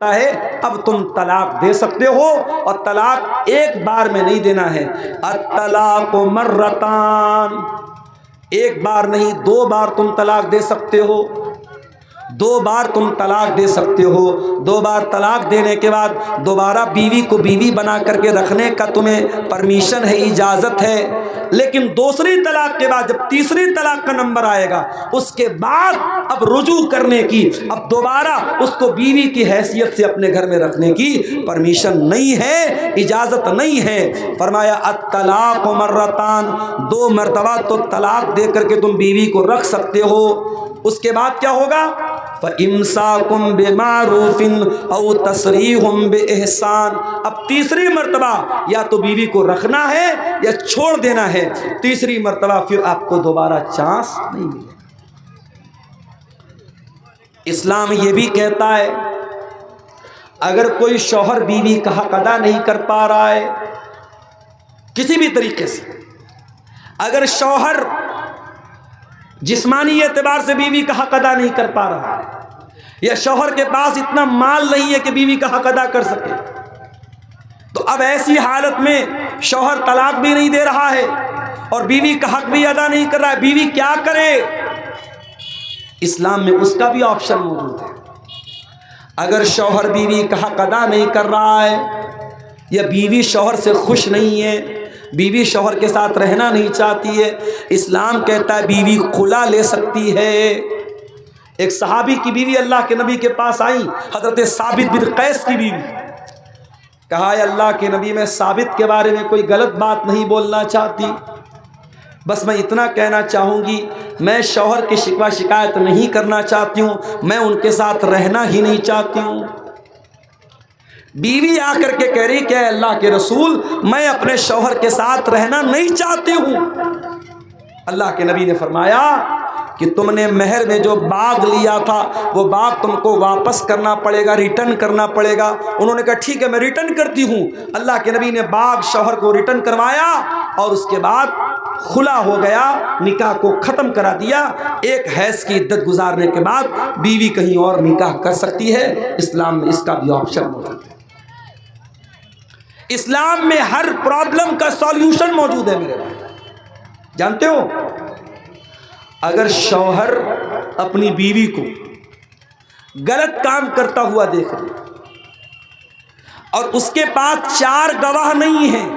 ہے اب تم طلاق دے سکتے ہو، اور طلاق ایک بار میں نہیں دینا ہے، الطلاق مرتان، ایک بار نہیں 2 بار تم طلاق دے سکتے ہو، 2 بار تم طلاق دے سکتے ہو۔ 2 بار طلاق دینے کے بعد دوبارہ بیوی کو بیوی بنا کر کے رکھنے کا تمہیں پرمیشن ہے، اجازت ہے، لیکن دوسری طلاق کے بعد جب تیسری طلاق کا نمبر آئے گا اس کے بعد اب رجوع کرنے کی، اب دوبارہ اس کو بیوی کی حیثیت سے اپنے گھر میں رکھنے کی پرمیشن نہیں ہے، اجازت نہیں ہے۔ فرمایا الطلاق مرتان، 2 مرتبہ تو طلاق دے کر کے تم بیوی کو رکھ سکتے ہو۔ اس کے بعد کیا ہوگا؟ فَإِمْسَاكُمْ بِمَعْرُوفٍ أَوْ تَسْرِيحٌ بِإِحْسَانٍ، اب تیسری مرتبہ یا تو بیوی کو رکھنا ہے یا چھوڑ دینا ہے، تیسری مرتبہ پھر آپ کو دوبارہ چانس نہیں ملے۔ اسلام یہ بھی کہتا ہے اگر کوئی شوہر بیوی کا حق ادا نہیں کر پا رہا ہے کسی بھی طریقے سے، اگر شوہر جسمانی اعتبار سے بیوی کا حق ادا نہیں کر پا رہا ہے، یا شوہر کے پاس اتنا مال نہیں ہے کہ بیوی کا حق ادا کر سکے، تو اب ایسی حالت میں شوہر طلاق بھی نہیں دے رہا ہے اور بیوی کا حق بھی ادا نہیں کر رہا ہے، بیوی کیا کرے؟ اسلام میں اس کا بھی آپشن موجود ہے۔ اگر شوہر بیوی کا حق ادا نہیں کر رہا ہے، یا بیوی شوہر سے خوش نہیں ہے، بیوی شوہر کے ساتھ رہنا نہیں چاہتی ہے، اسلام کہتا ہے بیوی خلا لے سکتی ہے۔ ایک صحابی کی بیوی اللہ کے نبی کے پاس آئی، حضرت ثابت بن قیس کی بیوی، کہا اے اللہ کے نبی میں ثابت کے بارے میں کوئی غلط بات نہیں بولنا چاہتی، بس میں اتنا کہنا چاہوں گی میں شوہر کی شکوہ شکایت نہیں کرنا چاہتی ہوں، میں ان کے ساتھ رہنا ہی نہیں چاہتی ہوں۔ بیوی آ کر کے کہہ رہی کہ اے اللہ کے رسول میں اپنے شوہر کے ساتھ رہنا نہیں چاہتی ہوں۔ اللہ کے نبی نے فرمایا کہ تم نے مہر میں جو باغ لیا تھا وہ باغ تم کو واپس کرنا پڑے گا، ریٹرن کرنا پڑے گا۔ انہوں نے کہا ٹھیک ہے میں ریٹرن کرتی ہوں۔ اللہ کے نبی نے باغ شوہر کو ریٹرن کروایا اور اس کے بعد خلا ہو گیا، نکاح کو ختم کرا دیا۔ 1 حیض کی عدت گزارنے کے بعد بیوی کہیں اور نکاح کر سکتی ہے، اسلام میں اس کا بھی آپشن موجود ہے۔ اسلام میں ہر پرابلم کا سولوشن موجود ہے میرے بھائی۔ جانتے ہو اگر شوہر اپنی بیوی کو غلط کام کرتا ہوا دیکھ لے اور اس کے پاس 4 گواہ نہیں ہیں،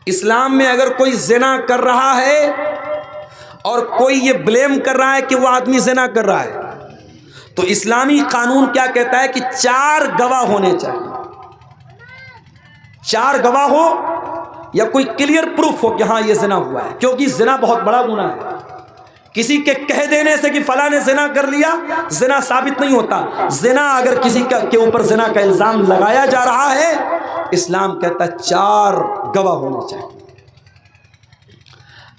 اسلام میں اگر کوئی زنا کر رہا ہے اور کوئی یہ بلیم کر رہا ہے کہ وہ آدمی زنا کر رہا ہے، تو اسلامی قانون کیا کہتا ہے کہ 4 گواہ ہونے چاہیے۔ 4 گواہ ہو یا کوئی کلیئر پروف ہو کہ ہاں یہ زنا ہوا ہے، کیونکہ زنا بہت بڑا گناہ ہے۔ کسی کے کہہ دینے سے کہ فلاں نے زنا کر لیا زنا ثابت نہیں ہوتا۔ زنا اگر کسی کے اوپر زنا کا الزام لگایا جا رہا ہے، اسلام کہتا ہے 4 گواہ ہونے چاہیے۔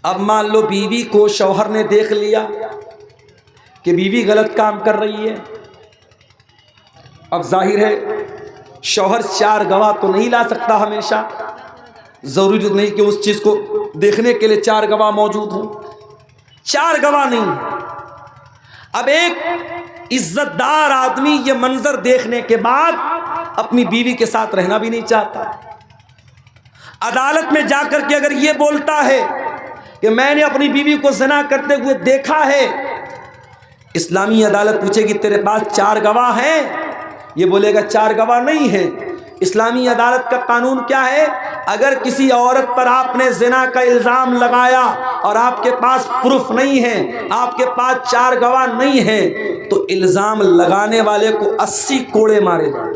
اب مان لو بیوی کو شوہر نے دیکھ لیا کہ بیوی غلط کام کر رہی ہے، اب ظاہر ہے شوہر 4 گواہ تو نہیں لا سکتا ہمیشہ، ضروری نہیں کہ اس چیز کو دیکھنے کے لیے 4 گواہ موجود ہوں، 4 گواہ نہیں۔ اب ایک عزت دار آدمی یہ منظر دیکھنے کے بعد اپنی بیوی کے ساتھ رہنا بھی نہیں چاہتا، عدالت میں جا کر کے اگر یہ بولتا ہے کہ میں نے اپنی بیوی کو زنا کرتے ہوئے دیکھا ہے، اسلامی عدالت پوچھے گی تیرے پاس 4 گواہ ہیں؟ یہ بولے گا 4 گواہ نہیں ہیں۔ اسلامی عدالت کا قانون کیا ہے؟ اگر کسی عورت پر آپ نے زنا کا الزام لگایا اور آپ کے پاس پروف نہیں ہے، آپ کے پاس 4 گواہ نہیں ہیں، تو الزام لگانے والے کو 80 کوڑے مارے جائیں۔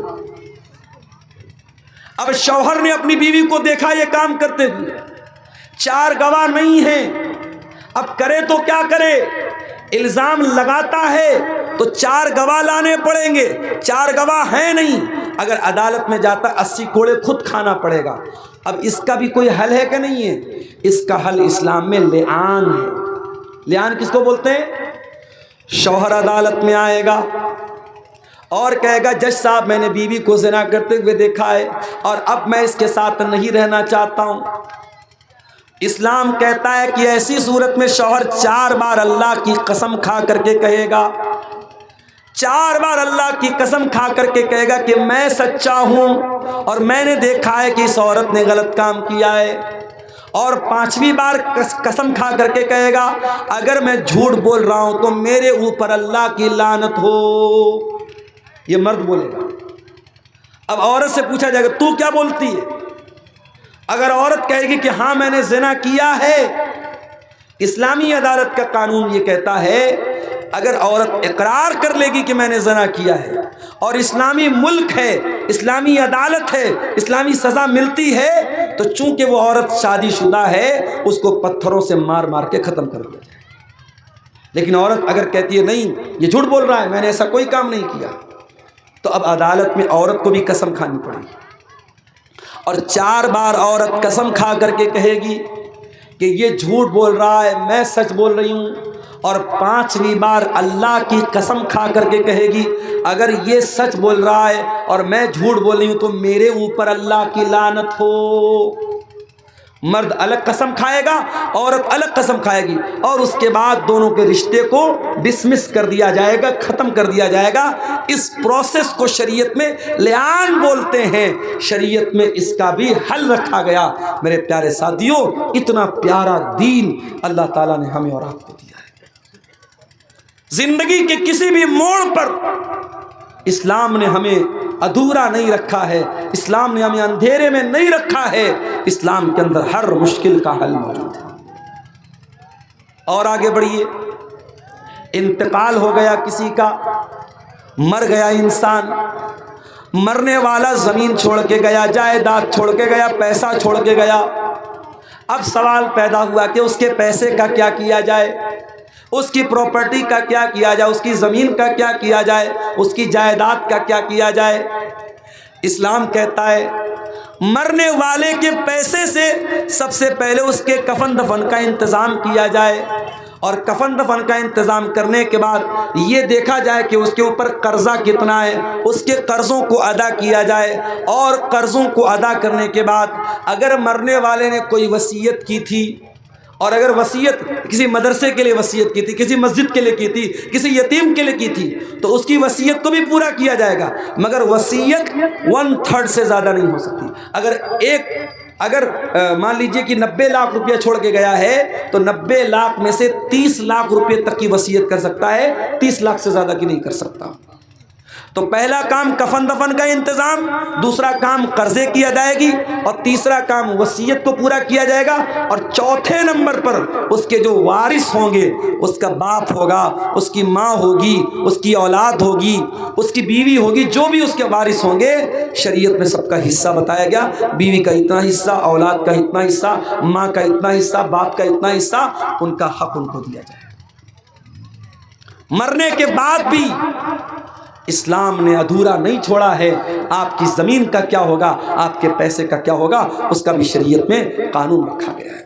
اب شوہر نے اپنی بیوی کو دیکھا یہ کام کرتے ہوئے، 4 گواہ نہیں ہیں، اب کرے تو کیا کرے؟ الزام لگاتا ہے تو 4 گواہ لانے پڑیں گے، 4 گواہ ہیں نہیں، اگر عدالت میں جاتا 80 کوڑے خود کھانا پڑے گا۔ اب اس کا بھی کوئی حل ہے کہ نہیں ہے؟ اس کا حل اسلام میں لعان ہے۔ لعان کس کو بولتے ہیں؟ شوہر عدالت میں آئے گا اور کہے گا جج صاحب میں نے بیوی کو زنا کرتے ہوئے دیکھا ہے اور اب میں اس کے ساتھ نہیں رہنا چاہتا ہوں۔ اسلام کہتا ہے کہ ایسی صورت میں شوہر 4 بار اللہ کی قسم کھا کر کے کہے گا، 4 بار اللہ کی قسم کھا کر کے کہے گا کہ میں سچا ہوں اور میں نے دیکھا ہے کہ اس عورت نے غلط کام کیا ہے، اور 5ویں بار قسم کھا کر کے کہے گا اگر میں جھوٹ بول رہا ہوں تو میرے اوپر اللہ کی لعنت ہو۔ یہ مرد بولے گا۔ اب عورت سے پوچھا جائے گا تو کیا بولتی ہے؟ اگر عورت کہے گی کہ ہاں میں نے زنا کیا ہے، اسلامی عدالت کا قانون یہ کہتا ہے اگر عورت اقرار کر لے گی کہ میں نے زنا کیا ہے اور اسلامی ملک ہے، اسلامی عدالت ہے، اسلامی سزا ملتی ہے، تو چونکہ وہ عورت شادی شدہ ہے اس کو پتھروں سے مار مار کے ختم کر دیا جائے۔ لیکن عورت اگر کہتی ہے نہیں یہ جھوٹ بول رہا ہے، میں نے ایسا کوئی کام نہیں کیا، تو اب عدالت میں عورت کو بھی قسم کھانی پڑے گی، اور 4 بار عورت قسم کھا کر کے کہے گی کہ یہ جھوٹ بول رہا ہے، میں سچ بول رہی ہوں، اور 5ویں بار اللہ کی قسم کھا کر کے کہے گی اگر یہ سچ بول رہا ہے اور میں جھوٹ بول رہی ہوں تو میرے اوپر اللہ کی لعنت ہو۔ مرد الگ قسم کھائے گا، عورت الگ قسم کھائے گی، اور اس کے بعد دونوں کے رشتے کو ڈسمس کر دیا جائے گا، ختم کر دیا جائے گا۔ اس پروسیس کو شریعت میں لعان بولتے ہیں، شریعت میں اس کا بھی حل رکھا گیا۔ میرے پیارے ساتھیوں، اتنا پیارا دین اللہ تعالیٰ نے ہمیں اور آپ کو دیا ہے۔ زندگی کے کسی بھی موڑ پر اسلام نے ہمیں ادھورا نہیں رکھا ہے، اسلام نے ہمیں اندھیرے میں نہیں رکھا ہے، اسلام کے اندر ہر مشکل کا حل موجود ہے۔ اور آگے بڑھیے، انتقال ہو گیا کسی کا، مر گیا انسان، مرنے والا زمین چھوڑ کے گیا، جائیداد چھوڑ کے گیا، پیسہ چھوڑ کے گیا۔ اب سوال پیدا ہوا کہ اس کے پیسے کا کیا کیا جائے، اس کی پراپرٹی کا کیا کیا جائے، اس کی زمین کا کیا کیا جائے، اس کی جائیداد کا کیا کیا جائے۔ اسلام کہتا ہے مرنے والے کے پیسے سے سب سے پہلے اس کے کفن دفن کا انتظام کیا جائے، اور کفن دفن کا انتظام کرنے کے بعد یہ دیکھا جائے کہ اس کے اوپر قرضہ کتنا ہے، اس کے قرضوں کو ادا کیا جائے، اور قرضوں کو ادا کرنے کے بعد اگر مرنے والے نے کوئی وصیت کی تھی، اور اگر وصیت کسی مدرسے کے لیے وصیت کی تھی، کسی مسجد کے لیے کی تھی، کسی یتیم کے لیے کی تھی، تو اس کی وصیت کو بھی پورا کیا جائے گا، مگر وصیت 1/3 سے زیادہ نہیں ہو سکتی۔ اگر مان لیجئے کہ 90 لاکھ روپیہ چھوڑ کے گیا ہے تو 90 لاکھ میں سے 30 لاکھ روپے تک کی وصیت کر سکتا ہے، 30 لاکھ سے زیادہ کی نہیں کر سکتا۔ تو پہلا کام کفن دفن کا انتظام، دوسرا کام قرضے کی ادائیگی، اور تیسرا کام وصیت کو پورا کیا جائے گا، اور چوتھے نمبر پر اس کے جو وارث ہوں گے، اس کا باپ ہوگا، اس کی ماں ہوگی، اس کی اولاد ہوگی، اس کی بیوی ہوگی، جو بھی اس کے وارث ہوں گے، شریعت میں سب کا حصہ بتایا گیا، بیوی کا اتنا حصہ، اولاد کا اتنا حصہ، ماں کا اتنا حصہ، باپ کا اتنا حصہ، ان کا حق ان کو دیا جائے۔ مرنے کے بعد بھی اسلام نے ادھورا نہیں چھوڑا ہے۔ آپ کی زمین کا کیا ہوگا، آپ کے پیسے کا کیا ہوگا، اس کا بھی شریعت میں قانون رکھا گیا ہے۔